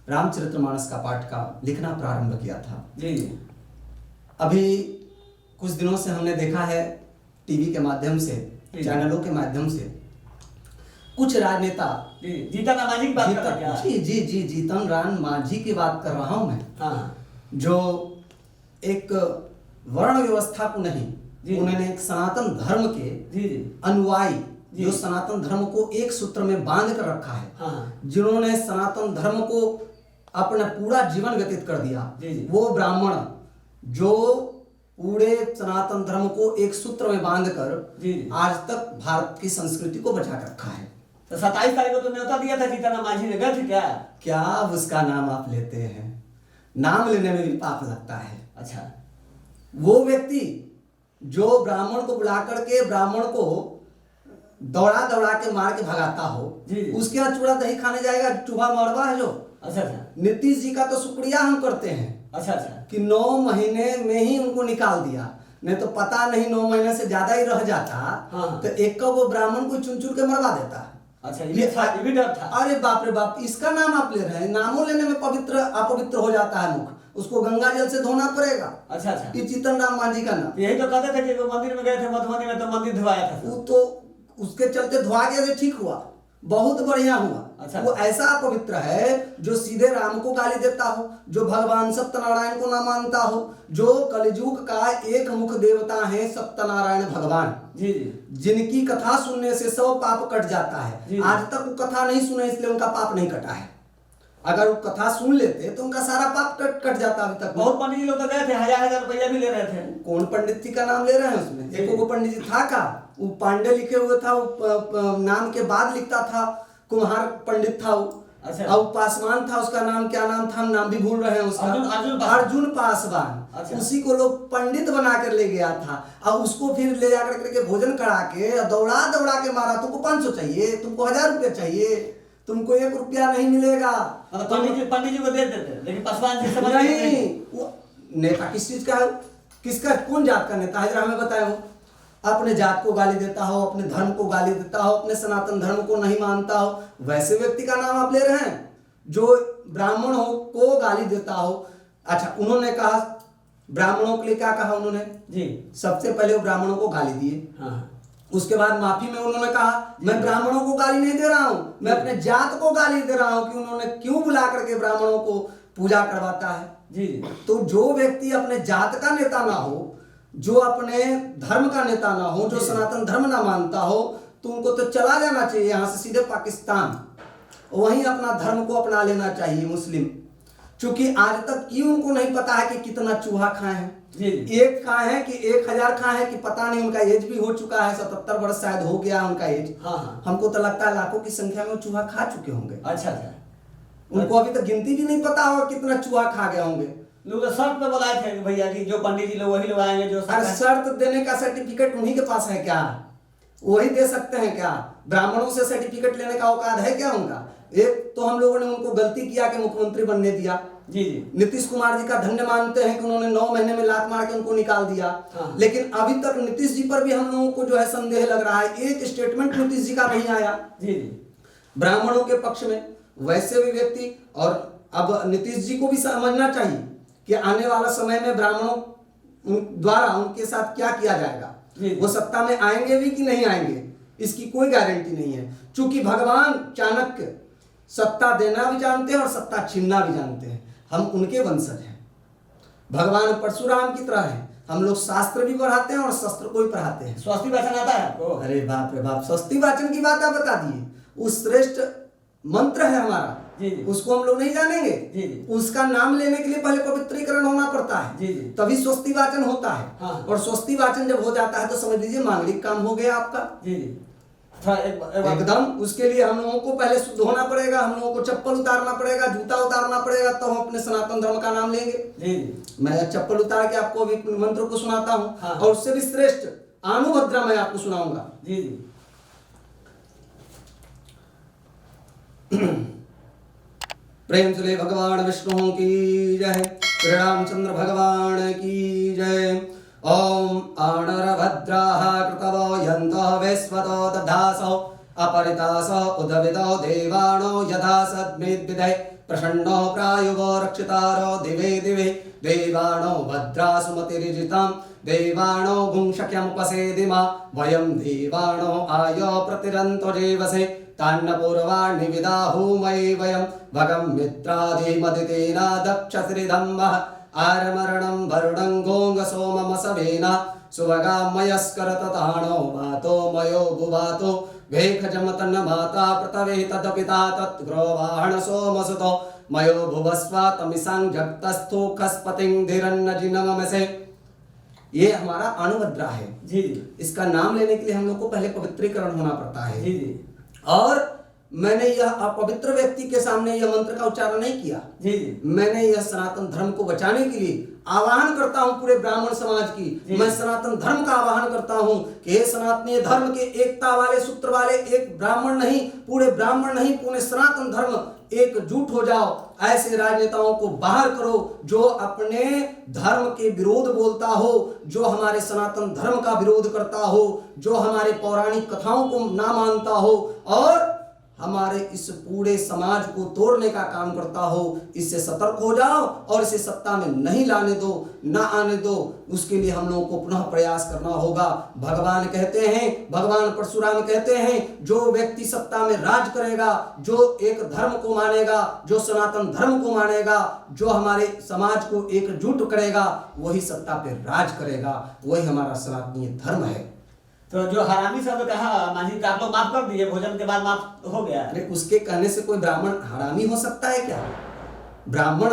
रामचरितमानस का पाठ का लिखना प्रारंभ किया था। अभी कुछ दिनों से हमने देखा है टीवी के माध्यम से, चैनलों के माध्यम से कुछ राजनेता जीतन राम मांझी की बात कर रहा हूं। जी जीतन राम मांझी की बात कर रहा हूं मैं। हाँ। जो एक वर्ण व्यवस्था को नहीं, उन्होंने एक सनातन धर्म के अनुयायी जो सनातन धर्म को एक सूत्र में बांध कर रखा है। हाँ। जिन्होंने सनातन धर्म को अपना पूरा जीवन व्यतीत कर दिया, वो ब्राह्मण जो पूरे सनातन धर्म को एक सूत्र में बांधकर आज तक भारत की संस्कृति को बचा कर रखा है। तो 27 तारीख को तो न्योता दिया था जीतन राम मांझी ने, गए थे क्या अब उसका नाम आप लेते हैं? नाम लेने में भी पाप लगता है। अच्छा। वो व्यक्ति जो ब्राह्मण को बुला करके ब्राह्मण को दौड़ा के मार के भगाता हो, उसके यहाँ चूड़ा दही खाने जाएगा? चूहा मरवा है जो। अच्छा। नीतीश जी का तो शुक्रिया हम करते हैं। अच्छा कि 9 महीने में ही उनको निकाल दिया, नहीं तो पता नहीं 9 महीने से ज्यादा ही रह जाता। हाँ। तो एक का वो ब्राह्मण को चुन के मरवा देता। अच्छा, ये भी डर था। अरे बाप रे बाप, इसका नाम आप ले रहे हैं, नामों लेने में पवित्र अपवित्र हो जाता है मुख, उसको गंगा जल से धोना पड़ेगा। अच्छा। ये जीतन राम मांझी का नाम। यही तो कहते थे कि वो मंदिर में गए थे मधुबनी में, तो मंदिर धोवाया था, वो तो उसके चलते धोआ गया, ठीक हुआ, बहुत बढ़िया हुआ। अच्छा। वो ऐसा अपवित्र है जो सीधे राम को गाली देता हो, जो भगवान सत्यनारायण को ना मानता हो, जो कलियुग का एक मुख देवता है सत्यनारायण भगवान, जिनकी कथा सुनने से सब पाप कट जाता है। आज तक वो कथा नहीं सुने इसलिए उनका पाप नहीं कटा है। अगर वो कथा सुन लेते तो उनका सारा पाप कट जाता। अभी तक बहुत पंडित लोग तो गए थे, 1000 रुपया भी ले रहे थे। कौन पंडित जी का नाम ले रहे हैं उसमें? एक वो पंडित जी था का, वो पांडे लिखे हुए था, वो नाम के बाद लिखता था, कुम्हार पंडित था वो। अच्छा। और पासवान था, उसका नाम क्या नाम था, हम नाम भी भूल रहे हैं उसका, अर्जुन पासवान। अच्छा। उसी को लोग पंडित बना कर ले गया था और उसको फिर ले जाकर के भोजन करा के दौड़ा के मारा। तुमको 500 चाहिए, तुमको 1000 रुपये चाहिए, तुमको 1 रुपया नहीं मिलेगा। मतलब पंडित जी को दे देते, लेकिन पासवान जी समझ नहीं, वो नेता किस चीज का है, किसका, कौन जात का नेता है, जरा हमें बताए। हो अपने जात को गाली देता हो, अपने धर्म को गाली देता हो, अपने सनातन धर्म को नहीं मानता हो, वैसे व्यक्ति का नाम आप ले रहे हैं जो ब्राह्मण हो को गाली देता हो। अच्छा, उन्होंने कहा ब्राह्मणों के लिए क्या कहा उन्होंने जी, सबसे पहले वो ब्राह्मणों को गाली दिए। हाँ, उसके बाद माफी में उन्होंने कहा मैं ब्राह्मणों को गाली नहीं दे रहा हूं, मैं अपने जात को गाली दे रहा हूं कि उन्होंने क्यों बुला करके ब्राह्मणों को पूजा करवाता है। जी, तो जो व्यक्ति अपने जात का नेता ना हो, जो अपने धर्म का नेता ना हो, जो सनातन धर्म ना मानता हो, तो उनको तो चला जाना चाहिए यहाँ से सीधे पाकिस्तान, वहीं अपना धर्म को अपना लेना चाहिए मुस्लिम। क्योंकि आज तक क्यों उनको नहीं पता है कि कितना चूहा खाए हैं, एक खाए हैं कि 1000 खाए हैं कि पता नहीं, उनका एज भी हो चुका है, 77 वर्ष शायद हो गया उनका एज। हाँ, हमको तो लगता है लाखों की संख्या में वो चूहा खा चुके होंगे। अच्छा अच्छा, उनको अभी तक गिनती भी नहीं पता होगा कितना चूहा खा गए होंगे। लोग तो शर्त पे बुलाए थे कि भैया कि जो पंडित जी लोग वही लोग आएंगे जो अरे शर्त देने का सर्टिफिकेट उन्हीं के पास है क्या, वही दे सकते हैं क्या? ब्राह्मणों से सर्टिफिकेट लेने का औकात है क्या उनका? एक तो हम लोगों ने उनको गलती किया कि मुख्यमंत्री बनने दिया। जी जी, नीतीश कुमार जी का धन्य मानते हैं कि उन्होंने 9 महीने में लात मार के उनको निकाल दिया। हाँ। लेकिन अभी तक नीतीश जी पर भी हम लोगों को जो है संदेह लग रहा है, एक स्टेटमेंट नीतीश जी का नहीं आया जी जी, ब्राह्मणों के पक्ष में। वैसे भी व्यक्ति, और अब नीतीश जी को भी समझना चाहिए कि आने वाला समय में ब्राह्मणों द्वारा उनके साथ क्या किया जाएगा। वो सत्ता में आएंगे भी कि नहीं आएंगे इसकी कोई गारंटी नहीं है, क्योंकि भगवान चाणक्य सत्ता देना भी जानते हैं और सत्ता छीनना भी जानते हैं। हम उनके वंशज हैं, भगवान परशुराम की तरह हैं। हम लोग शास्त्र भी पढ़ाते हैं और शस्त्र को भी पढ़ाते हैं। स्वस्ति वाचन आता है आपको? अरे बाप रे बाप, स्वस्ति वाचन की बात आप बता दिए। उस श्रेष्ठ मंत्र है हमारा, जी जी, उसको हम लोग नहीं जानेंगे। जी जी, उसका नाम लेने के लिए पहले पवित्रीकरण होना पड़ता है, जी जी, तभी स्वस्ति वाचन होता है। हाँ। और स्वस्ति वाचन जब हो जाता है तो समझ लीजिए मांगलिक काम हो गया आपका। जी जी, थोड़ा एक एकदम। उसके लिए हम लोगों को पहले शुद्ध होना पड़ेगा, हम लोगों को चप्पल उतारना पड़ेगा, जूता उतारना पड़ेगा, तो हम अपने सनातन धर्म का नाम लेंगे। जी जी, मैं चप्पल उतार के आपको अभी मंत्र को सुनाता हूँ। हाँ। और उससे भी श्रेष्ठ आनुभद्रा मैं आपको सुनाऊंगा। जी जी, प्रेम से भगवान विष्णु की जय, श्री रामचंद्र भगवान की जय। ओम आणरभद्राः कृतवो यन्तः वैश्वतो दधासो अपरितासो उदविदो देवानो यथा सद्मेद्विदे प्रसन्नो प्रायुवो रक्षितारो दिवे दिवे देवानो भद्रासुमतिरिजितां देवानो भुंशक्यमुपसेदिमा वयं देवानो आयो प्रतिरन्तो जीवसे तान्नपूर्वाणि विदाहुमयि वयं भगं मित्रादिमदितेना दक्षश्रीधम्मः आरमरणं वरुणं गोंग सोममसवेना सुभगामयस्करतताणो वातो मयो भुवातो भेखजमतन्न माता प्रतवे तदपिता तत्ग्रोवाहण सोमसुतो मयो भुवस्वा तमिसां जगतस्थो खस्पतिं धीरन्नजिनमसे। ये हमारा अणुभद्रा है। जी जी, इसका नाम लेने के लिए हम लोग को पहले पवित्रीकरण होना पड़ता है। जी जी, और मैंने यह अपवित्र व्यक्ति के सामने यह मंत्र का उच्चारण नहीं किया। जी जी, मैंने यह सनातन धर्म को बचाने के लिए आह्वान करता हूं पूरे ब्राह्मण समाज की। मैं सनातन धर्म का आह्वान करता हूं कि हे सनातनीय धर्म के एकता वाले सूत्र वाले, एक ब्राह्मण नहीं, पूरे ब्राह्मण नहीं, पूरे सनातन धर्म एकजुट हो जाओ। ऐसे राजनेताओं को बाहर करो जो अपने धर्म के विरोध बोलता हो, जो हमारे सनातन धर्म का विरोध करता हो, जो हमारे पौराणिक कथाओं को ना मानता हो और हमारे इस पूरे समाज को तोड़ने का काम करता हो। इससे सतर्क हो जाओ और इसे सत्ता में नहीं लाने दो, ना आने दो। उसके लिए हम लोगों को पुनः प्रयास करना होगा। भगवान कहते हैं, भगवान परशुराम कहते हैं, जो व्यक्ति सत्ता में राज करेगा, जो एक धर्म को मानेगा, जो सनातन धर्म को मानेगा, जो हमारे समाज को एकजुट करेगा, वही सत्ता पे राज करेगा। वही हमारा सनातनीय धर्म है। तो जो हरामी शब्द कहा मांझी का आप लोग माफ कर दिए, भोजन के बाद माफ हो गया। अरे उसके कहने से कोई ब्राह्मण हरामी हो सकता है क्या? ब्राह्मण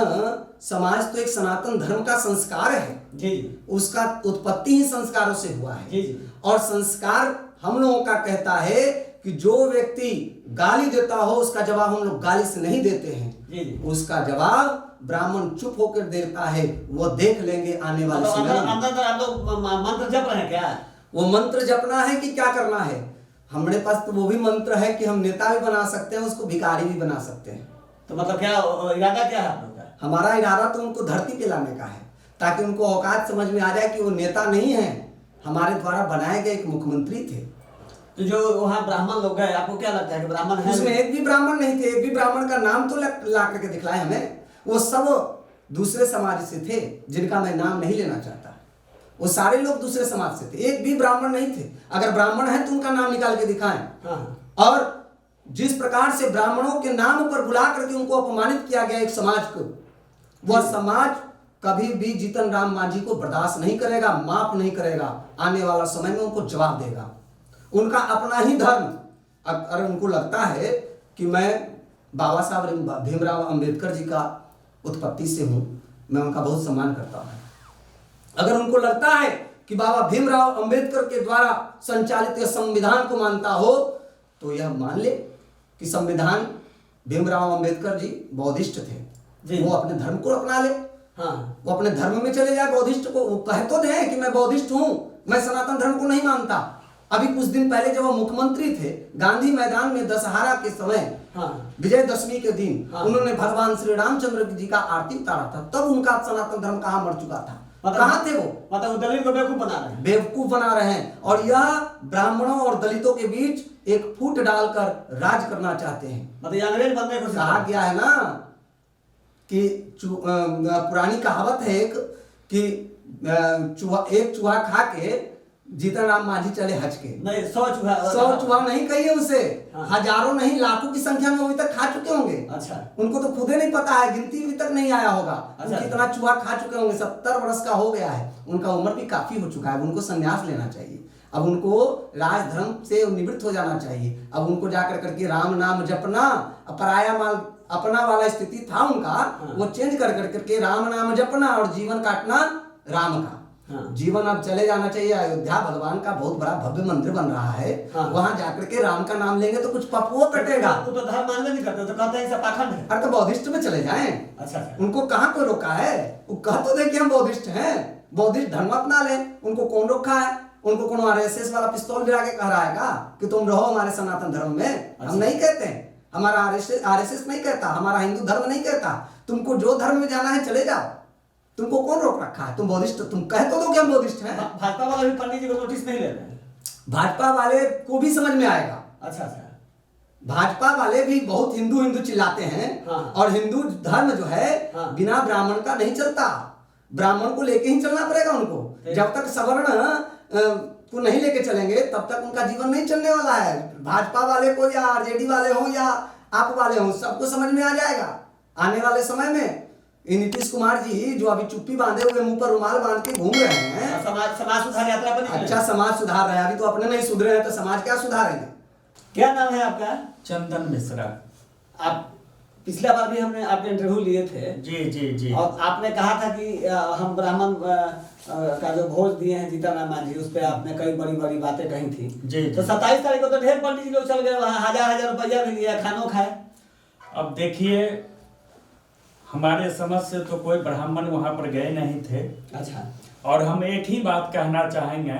समाज तो एक सनातन धर्म का संस्कार है। जी जी, उसका उत्पत्ति ही संस्कारों से हुआ है। जी जी, और संस्कार हम लोगों का कहता है कि जो व्यक्ति गाली देता हो उसका जवाब हम लोग गाली से नहीं देते हैं। जी जी, उसका जवाब ब्राह्मण चुप होकर देता है। वो देख लेंगे आने वाले समय में। अंदर आप लोग मंत्र जप रहे हैं क्या? वो मंत्र जपना है कि क्या करना है? हमारे पास तो वो भी मंत्र है कि हम नेता भी बना सकते हैं, उसको भिखारी भी बना सकते हैं। तो मतलब क्या इरादा क्या है आप लोग का? हमारा इरादा तो उनको धरती पे लाने का है, ताकि उनको औकात समझ में आ जाए कि वो नेता नहीं है, हमारे द्वारा बनाए गए एक मुख्यमंत्री थे। तो जो वहाँ ब्राह्मण लोग हैं, आपको क्या लगता है कि ब्राह्मण है? उसमें एक भी ब्राह्मण नहीं थे, एक भी ब्राह्मण का नाम तो ला करके दिखलाए हमें। वो सब दूसरे समाज से थे, जिनका मैं नाम नहीं लेना चाहता। वो सारे लोग दूसरे समाज से थे, एक भी ब्राह्मण नहीं थे। अगर ब्राह्मण है तो उनका नाम निकाल के दिखाएं। हाँ। और जिस प्रकार से ब्राह्मणों के नाम पर बुला करके उनको अपमानित किया गया एक समाज को, वह समाज कभी भी जीतन राम मांझी को बर्दाश्त नहीं करेगा, माफ नहीं करेगा। आने वाला समय में उनको जवाब देगा। उनका अपना ही धर्म, अगर उनको लगता है कि मैं बाबा साहब भीमराव अंबेडकर जी का उत्पत्ति से हूं, मैं उनका बहुत सम्मान करता हूं। अगर उनको लगता है कि बाबा भीमराव अंबेडकर के द्वारा संचालित संविधान को मानता हो, तो यह मान ले कि संविधान भीमराव अंबेडकर जी बौद्धिस्ट थे। वो अपने धर्म को अपना ले। हाँ। वो अपने धर्म में चले जाए, बौद्धिस्ट को। वो कह तो दे कि मैं बौद्धिस्ट हूं, मैं सनातन धर्म को नहीं मानता। अभी कुछ दिन पहले जब वो मुख्यमंत्री थे, गांधी मैदान में दशहरा के समय, हाँ, विजयदशमी के दिन, हाँ, उन्होंने भगवान श्री रामचंद्र जी का आरती उतारा था। तब उनका सनातन धर्म कहाँ मर चुका था? कहाँ थे वो? मतलब दलित को बेवकूफ बना रहे हैं। बेवकूफ बना रहे हैं। और यह ब्राह्मणों और दलितों के बीच एक फूट डालकर राज करना चाहते हैं। मतलब अंग्रेज बनने को कहा गया है ना कि पुरानी कहावत है एक कि एक चूहा खा के जीतन राम मांझी चले हज के। नहीं, 100 चूहा नहीं कहिए उसे। हाँ। हजारों नहीं, लाखों की संख्या में अभी तक खा चुके होंगे। अच्छा। उनको तो खुदे नहीं पता है, गिनती भी तक नहीं आया होगा। अच्छा। कितना चूहा खा चुके होंगे। 70 वर्ष का हो गया है, उनका उम्र भी काफी हो चुका है। उनको संन्यास लेना चाहिए। अब उनको राजधर्म से निवृत्त हो जाना चाहिए। अब उनको जाकर करके राम नाम जपना, पराया माल अपना वाला स्थिति था उनका, हाँ। वो चेंज कर करके राम नाम जपना और जीवन काटना राम का। हाँ। जीवन अब चले जाना चाहिए। अयोध्या भगवान का बहुत बड़ा भव्य मंदिर बन रहा है। हाँ। वहां जाकर के राम का नाम लेंगे तो कुछ पपुआ कटेगा। वो तो धर्म मानवे नहीं करते, तो कहते हैं सब पाखंड है। अरे तो बौद्धिस्ट में चले जाएं। अच्छा। उनको कहाँ कोई रोका है? वो कह तो दे कि हम बौद्धिस्ट हैं, बौद्धिस्ट धर्म अपना लें। उनको कौन रोका है? उनको कौन आरएसएस वाला पिस्तौल गिरा के कह रहा है कि तुम रहो हमारे सनातन धर्म में? हम नहीं कहते हैं, हमारा आरएसएस नहीं कहता, हमारा हिंदू धर्म नहीं कहता। तुमको जो धर्म में जाना है चले जाओ, तुमको कौन रोक रखा है? तुम बौद्धिस्ट, तुम कह तो दो कि हम बौद्धिस्ट हैं। भाजपा वाले भी पंडित जी को नोटिस नहीं ले रहे हैं। भाजपा वाले को भी समझ में आएगा। अच्छा अच्छा। भाजपा वाले भी बहुत हिंदू हिंदू चिल्लाते हैं। हाँ। और हिंदू धर्म जो है, हाँ, बिना ब्राह्मण का नहीं चलता। ब्राह्मण को लेके ही चलना पड़ेगा उनको। जब तक सवर्ण को नहीं लेके चलेंगे तब तक उनका जीवन नहीं चलने वाला है। भाजपा वाले को या आरजेडी वाले हो या आप वाले हो, सबको समझ में आ जाएगा आने वाले समय में। नीतीश कुमार जी जो अभी चुप्पी बांधे हुए, मुंह पर रुमाल बांध के घूम रहे हैं, समाज सुधार यात्रा पर। अच्छा, समाज सुधार रहे हैं। अभी तो अपने नहीं सुधरे हैं तो समाज क्या सुधारेंगे? क्या नाम है आपका? चंदन मिश्रा। आप पिछला बार भी हमने आपके इंटरव्यू लिए थे। जी जी जी। और आपने कहा था कि हम ब्राह्मण का जो भोज दिए हैं जीतन राम मांझी, उस पर आपने कई बड़ी बड़ी बातें कही थी। जी। तो 27 तारीख को तो ढेर पंडित जी लोग चल गए वहाँ, 1000 रुपया भी लिया, खानों खाए। अब देखिए, हमारे समझ से तो कोई ब्राह्मण वहाँ पर गए नहीं थे। अच्छा। और हम एक ही बात कहना चाहेंगे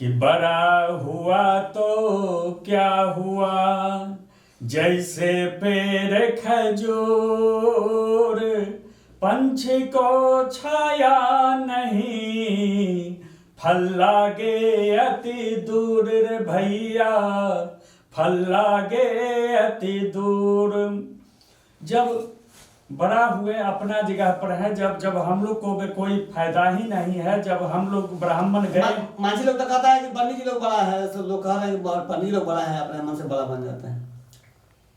कि बड़ा हुआ तो क्या हुआ, जैसे पेड़ खजूर, पंछी को छाया नहीं, फल लागे अति दूर रे भैया, फल लागे अति दूर। जब बड़ा हुए अपना जगह पर है, जब हम लोग को भी कोई फायदा ही नहीं है, जब हम लोग ब्राह्मण गए। मांझी लोग तो कहता है कि पंडित जी लोग बड़ा है, सब लोग कह रहे हैं कि पंडित लोग बड़ा है, अपने मन से बड़ा बन जाता है।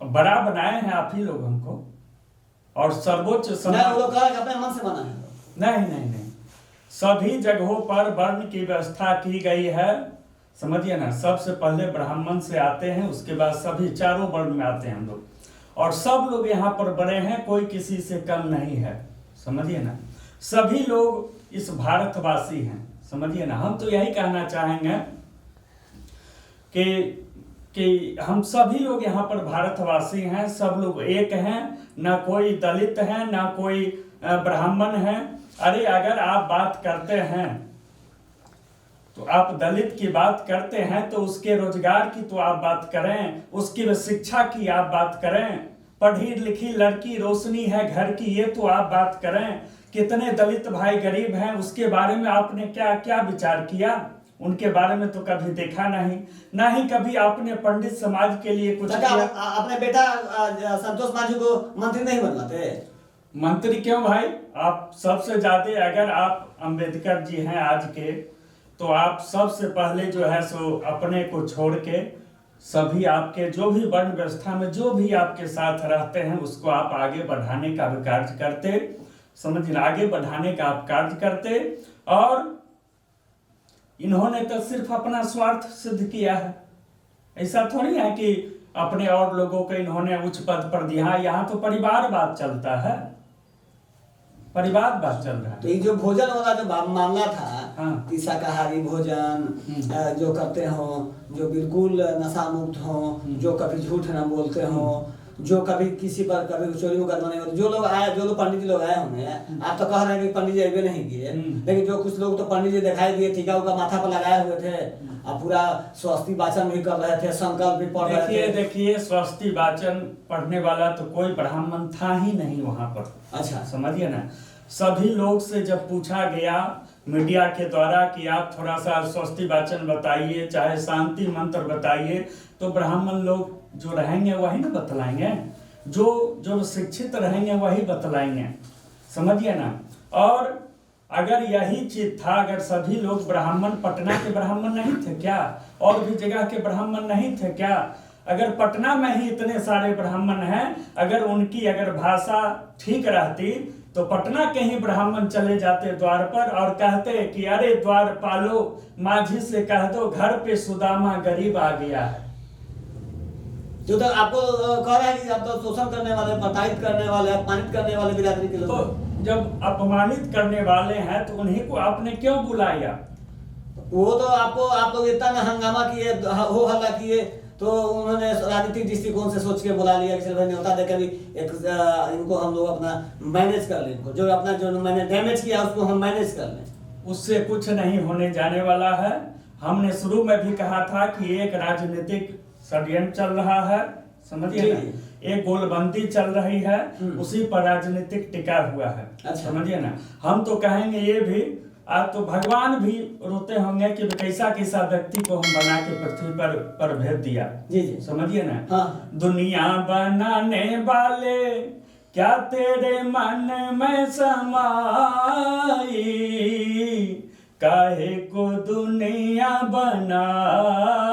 बड़ा बनाए हैं आप ही लोग हमको, और सर्वोच्च नहीं, वो लोग कह रहे हैं कि अपने मन से बना है। नहीं नहीं नहीं, सभी जगहों पर वर्ण की व्यवस्था की गई है, समझिए ना। सबसे पहले ब्राह्मण से आते हैं, उसके बाद सभी चारों वर्ण में आते हैं हम लोग, और सब लोग यहाँ पर बड़े हैं, कोई किसी से कम नहीं है, समझिए ना। सभी लोग इस भारतवासी हैं, समझिए ना। हम तो यही कहना चाहेंगे कि हम सभी लोग यहाँ पर भारतवासी हैं, सब लोग एक हैं, ना कोई दलित है ना कोई ब्राह्मण है। अरे अगर आप बात करते हैं तो आप दलित की बात करते हैं तो उसके रोजगार की तो आप बात करें, उसकी शिक्षा की आप बात करें, पढ़ी लिखी लड़की रोशनी है घर की ये तो आप बात करें। कितने दलित भाई गरीब हैं उसके बारे में आपने क्या क्या विचार किया? उनके बारे में तो कभी देखा नहीं, ना ही कभी आपने पंडित समाज के लिए कुछ किया। अपने बेटा संतोष मांझी को मंत्री नहीं बनवाते? मंत्री क्यों भाई, आप सबसे ज्यादा अगर आप अंबेडकर जी हैं आज के, तो आप सबसे पहले जो है सो अपने को छोड़ के सभी आपके जो भी वर्ण व्यवस्था में जो भी आपके साथ रहते हैं उसको आप आगे बढ़ाने का भी कार्य करते, समझिए आगे बढ़ाने का आप कार्य करते। और इन्होंने तो सिर्फ अपना स्वार्थ सिद्ध किया है, ऐसा थोड़ी है कि अपने और लोगों को इन्होंने उच्च पद पर दिया। यहाँ तो परिवारवाद चलता है, परिवारवाद चल रहा है। तो ये जो भोजन वाला जो मामला था, हाँ। कि शाकाहारी भोजन जो करते हो, जो बिल्कुल नशा मुक्त हो, जो कभी झूठ न बोलते हो, जो कभी किसी पर कभी चोरी मुकदमा नहीं होता, जो लोग पंडित जी लोग आए होंगे, आप तो कह रहे हैं कि पंडित जी अभी नहीं किए, लेकिन जो कुछ लोग तो पंडित जी दिखाई दिए, टीका उका माथा पर लगाए हुए थे, अब पूरा स्वस्ति वाचन भी कर रहे थे, संकल्प भी पढ़ रहे थे। देखिए स्वस्ति वाचन पढ़ने वाला तो कोई ब्राह्मण था ही नहीं वहां पर। अच्छा, समझिए ना, सभी लोग से जब पूछा गया मीडिया के द्वारा कि आप थोड़ा सा स्वस्ति वाचन बताइए, चाहे शांति मंत्र बताइए, तो ब्राह्मण लोग जो रहेंगे वही ना बतलाएंगे, जो शिक्षित रहेंगे वही बतलाएंगे, समझिए ना। और अगर यही चीज था, अगर सभी लोग ब्राह्मण, पटना के ब्राह्मण नहीं थे क्या? और भी जगह के ब्राह्मण नहीं थे क्या? अगर पटना में ही इतने सारे ब्राह्मण हैं, अगर उनकी अगर भाषा ठीक रहती तो पटना के ही ब्राह्मण चले जाते द्वार पर और कहते कि अरे द्वार पालो, माझी से कह दो घर पे सुदामा गरीब आ गया है। जो तो आपको कह रहा है कि आप तो शोषण करने वाले, प्रताड़ित करने वाले, अपमानित करने वाले बिरादरी के लोग, तो जब अपमानित करने वाले हैं तो उन्हीं को आपने क्यों बुलाया? वो तो आप लोग इतना हंगामा किए, हो हल्ला किए, तो उन्होंने राजनीतिक दृष्टिकोण से सोच के बुला लिया कि चल भाई न्योता देकर भी एक इनको हम लोग अपना मैनेज कर लें, जो अपना जो मैंने डैमेज किया उसको हम मैनेज कर लें। उससे कुछ नहीं होने जाने वाला है। हमने शुरू में भी कहा था कि एक राजनीतिक षड्यंत्र चल रहा है, समझिए ना, एक गोलबंदी चल रही है, उसी पर राजनीतिक टिका हुआ है। अच्छा। समझिए ना, हम तो कहेंगे ये भी, आज तो भगवान भी रोते होंगे कि कैसा कैसा व्यक्ति को हम बना के पृथ्वी पर भेज दिया। जी जी, समझिए ना। हाँ। दुनिया बनाने वाले क्या तेरे मन में समाई, काहे को दुनिया बनाई,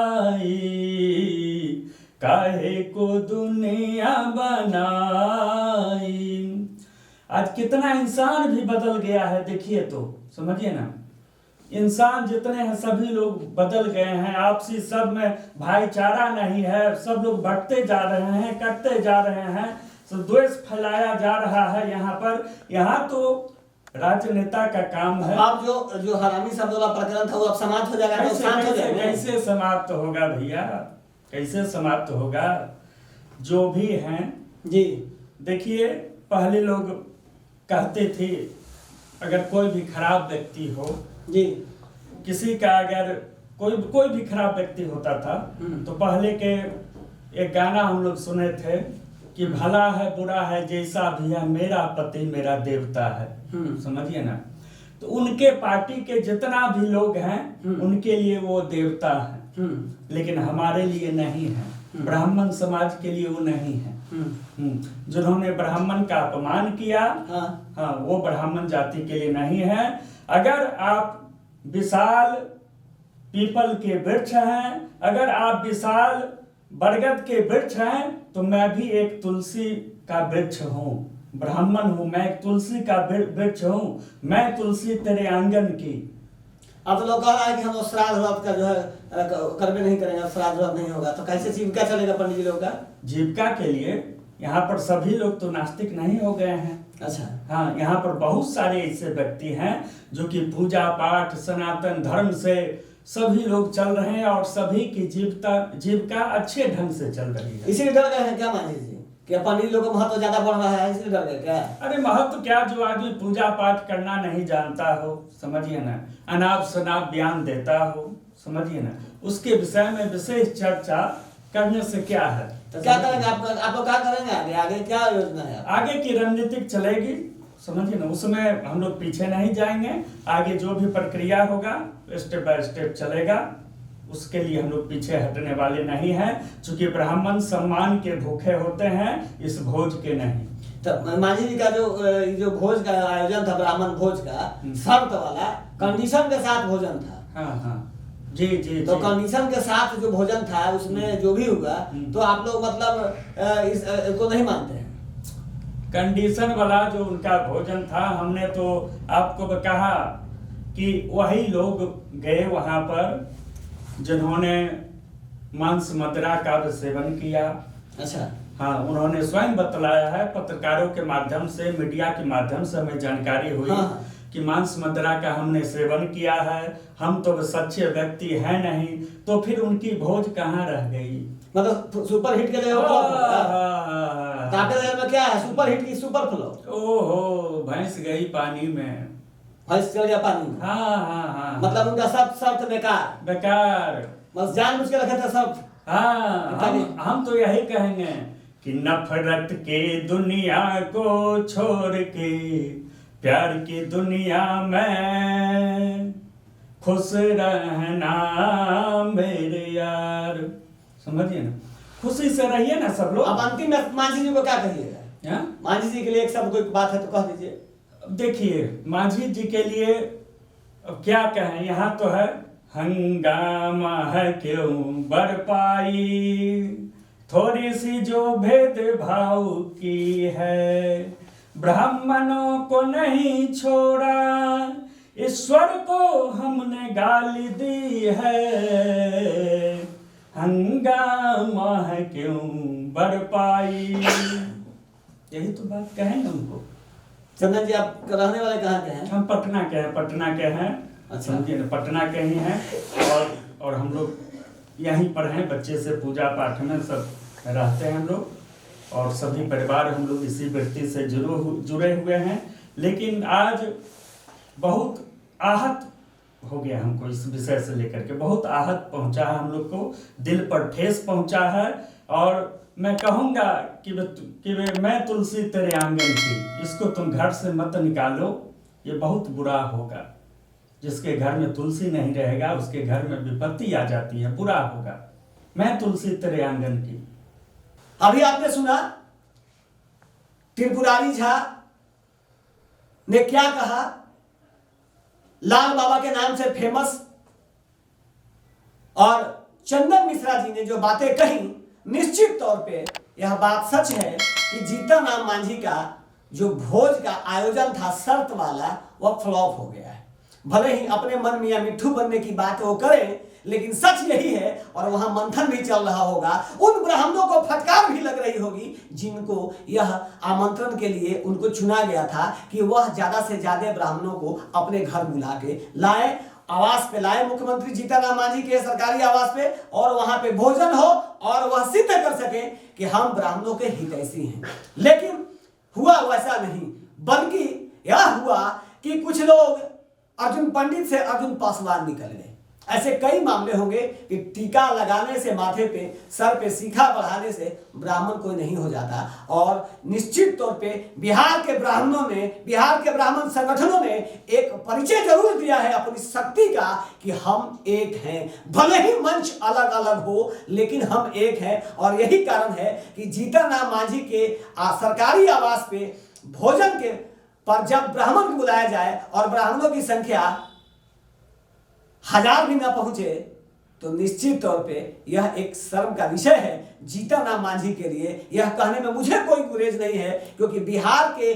काहे को दुनिया बनाई। आज कितना इंसान भी बदल गया है, देखिए तो, समझिए ना, इंसान जितने हैं सभी लोग बदल गए हैं। आपसी सब में भाईचारा नहीं है, सब लोग बढ़ते जा रहे हैं, कटते जा रहे हैं, तो द्वेष फैलाया जा रहा है यहाँ पर। यहाँ तो राजनेता का काम है। आप जो हरामी शब्द वाला प्रकरण था वो अब समाप्त हो जाएगा, कैसे समाप्त होगा भैया, कैसे समाप्त होगा? जो भी हैं जी, देखिए पहले लोग कहते थे अगर कोई भी खराब व्यक्ति हो जी, किसी का अगर कोई भी खराब व्यक्ति होता था तो पहले के एक गाना हम लोग सुने थे कि भला है बुरा है जैसा भी है, मेरा पति मेरा देवता है। समझिए ना, तो उनके पार्टी के जितना भी लोग हैं उनके लिए वो देवता है, लेकिन हमारे लिए नहीं है, ब्राह्मण समाज के लिए वो नहीं है। जिन्होंने ब्राह्मण का अपमान किया, हाँ, वो ब्राह्मण जाति के लिए नहीं है। अगर आप विशाल पीपल के वृक्ष हैं, अगर आप विशाल बरगद के वृक्ष हैं, तो मैं भी एक तुलसी का वृक्ष हूँ, ब्राह्मण हूँ, मैं एक तुलसी का वृक्ष हूँ, मैं तुलसी तेरे आंगन की। अब तो लोग कह रहा है कि हम लोग श्राद्ध व्रत का जो है कर्म नहीं करेंगे, श्राद्ध व्रत नहीं होगा, तो कैसे जीविका चलेगा पंडित जी लोग का? जीविका के लिए यहाँ पर सभी लोग तो नास्तिक नहीं हो गए हैं। अच्छा, हाँ, यहाँ पर बहुत सारे ऐसे व्यक्ति हैं जो कि पूजा पाठ सनातन धर्म से सभी लोग चल रहे हैं और सभी की जीविका अच्छे ढंग से चल रही है। इसी डर गए हैं क्या मांझी जी? क्या पंडित लोग का महत्व ज्यादा बढ़ रहा है इसलिए डर गए क्या? अरे महत्व क्या, जो आदमी पूजा पाठ करना नहीं जानता हो, समझिए ना, अनाप शनाप बयान देता हो, समझिए ना, उसके विषय में विशेष चर्चा करने से क्या है। तो क्या करेंगे आप क्या करेंगे आगे? आगे क्या योजना है? आगे की रणनीतिक चलेगी, समझिए ना, उसमें हम लोग पीछे नहीं जाएंगे। आगे जो भी प्रक्रिया होगा स्टेप बाय स्टेप चलेगा, उसके लिए हम लोग पीछे हटने वाले नहीं हैं, क्योंकि ब्राह्मण सम्मान के भूखे होते हैं, इस भोज के नहीं। तो मांझी जी का जो भोज का आयोजन था, ब्राह्मण भोज का शर्त वाला कंडीशन के साथ भोजन था। हाँ हाँ जी जी। तो कंडीशन के साथ जो भोजन था उसमें जो भी हुआ, तो आप लोग मतलब इसको नहीं मानते हैं? कंडीशन वाला जो उनका भोजन था, हमने तो आपको कहा कि वही लोग गए वहां पर जिन्होंने मांस मदिरा का सेवन किया। अच्छा। हाँ, उन्होंने स्वयं बतलाया है, पत्रकारों के माध्यम से, मीडिया के माध्यम से हमें जानकारी हुई। हाँ। कि मांस मदिरा का हमने सेवन किया है, हम तो सच्चे व्यक्ति हैं नहीं, तो फिर उनकी भोज कहाँ रह गई? मतलब सुपर हिट के जगह में क्या है? सुपर हिट की सुपर फ्लो। ओहो, भैंस गई पानी में, भैंस चल गया पानी में। हाँ हाँ हाँ। मतलब उनका सब शर्त बेकार बेकार, बस जानबूझ के रखे थे सब। हाँ, हम तो यही कहेंगे कि नफरत के दुनिया को छोड़ के प्यार की दुनिया में खुश रहना मेरे यार, समझिए ना, खुशी से रहिए ना सब लोग। अब अंतिम में मांझी जी को क्या कहिएगा? मांझी जी के लिए एक शब्द कोई बात है तो कह दीजिए। देखिए, मांझी जी के लिए अब क्या कहें, यहाँ तो है हंगामा है क्यों बरपाई, थोड़ी सी जो भेदभाव की है, ब्राह्मणों को नहीं छोड़ा, ईश्वर को हमने गाली दी है, हंगामा है क्यों बरपाई। यही तो बात कहें उनको। चंदन जी, आप रहने वाले कहाँ के हैं? हम पटना के हैं, पटना के हैं। अच्छा। समझिए ना, पटना के ही हैं, और हम लोग यहीं पर हैं, बच्चे से पूजा पाठ में सब रहते हैं हम लोग, और सभी परिवार हम लोग इसी वृत्ति से जुड़े हुए हैं। लेकिन आज बहुत आहत हो गया हमको, इस विषय से लेकर के बहुत आहत पहुंचा है हम लोग को, दिल पर ठेस पहुंचा है। और मैं कहूँगा कि मैं तुलसी तेरे आंगन की, इसको तुम घर से मत निकालो, ये बहुत बुरा होगा। जिसके घर में तुलसी नहीं रहेगा उसके घर में विपत्ति आ जाती है, बुरा होगा। मैं तुलसी तेरे आंगन की। अभी आपने सुना त्रिपुरारी झा ने क्या कहा, लाल बाबा के नाम से फेमस, और चंदन मिश्रा जी ने जो बातें कही, निश्चित तौर पे यह बात सच है कि जीतन राम मांझी का जो भोज का आयोजन था शर्त वाला, वह फ्लॉप हो गया है। भले ही अपने मन में या मिट्ठू बनने की बात वो करें, लेकिन सच यही है, और वहां मंथन भी चल रहा होगा। उन ब्राह्मणों को फटकार भी लग रही होगी जिनको यह आमंत्रण के लिए उनको चुना गया था कि वह ज्यादा से ज्यादा ब्राह्मणों को अपने घर बुला के लाए, आवास पे लाए, मुख्यमंत्री जीतन राम मांझी के सरकारी आवास पे, और वहां पे भोजन हो और वह सिद्ध कर सके कि हम ब्राह्मणों के हितैषी हैं। लेकिन हुआ वैसा नहीं, बल्कि यह हुआ कि कुछ लोग अर्जुन पंडित से अर्जुन पासवान निकल गए। ऐसे कई मामले होंगे कि टीका लगाने से, माथे पे, सर पे सीखा बढ़ाने से ब्राह्मण कोई नहीं हो जाता। और निश्चित तौर पे बिहार के ब्राह्मणों ने, बिहार के ब्राह्मण संगठनों ने एक परिचय जरूर दिया है अपनी शक्ति का कि हम एक हैं। भले ही मंच अलग अलग हो, लेकिन हम एक हैं। और यही कारण है कि जीतन राम मांझी के सरकारी आवास पे भोजन के पर जब ब्राह्मण को बुलाया जाए और ब्राह्मणों की संख्या 1000 भी ना पहुंचे, तो निश्चित तौर पे यह एक शर्म का विषय है जीतन राम मांझी के लिए। यह कहने में मुझे कोई गुरेज नहीं है, क्योंकि बिहार के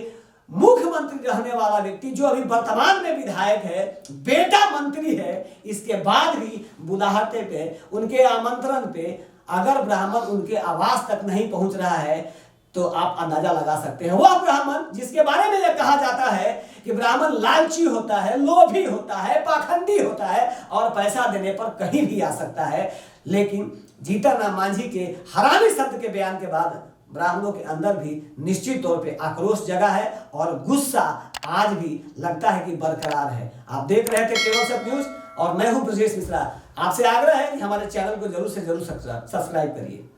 मुख्यमंत्री रहने वाला व्यक्ति, जो अभी वर्तमान में विधायक है, बेटा मंत्री है, इसके बाद भी बुलाहटे पे, उनके आमंत्रण पे अगर ब्राह्मण उनके आवास तक नहीं पहुंच रहा है, तो आप अंदाजा लगा सकते हैं वह ब्राह्मण जिसके बारे में यह कहा जाता है कि ब्राह्मण लालची होता है, लोभी होता है, पाखंडी होता है, और पैसा देने पर कहीं भी आ सकता है। लेकिन जीतन राम मांझी के हरामी शब्द के बयान के बाद ब्राह्मणों के अंदर भी निश्चित तौर पे आक्रोश जगा है और गुस्सा आज भी लगता है कि बरकरार है। आप देख रहे थे केवल सब न्यूज और मैं हूं ब्रजेश मिश्रा। आपसे आग्रह है कि हमारे चैनल को जरूर से जरूर सब्सक्राइब करिए।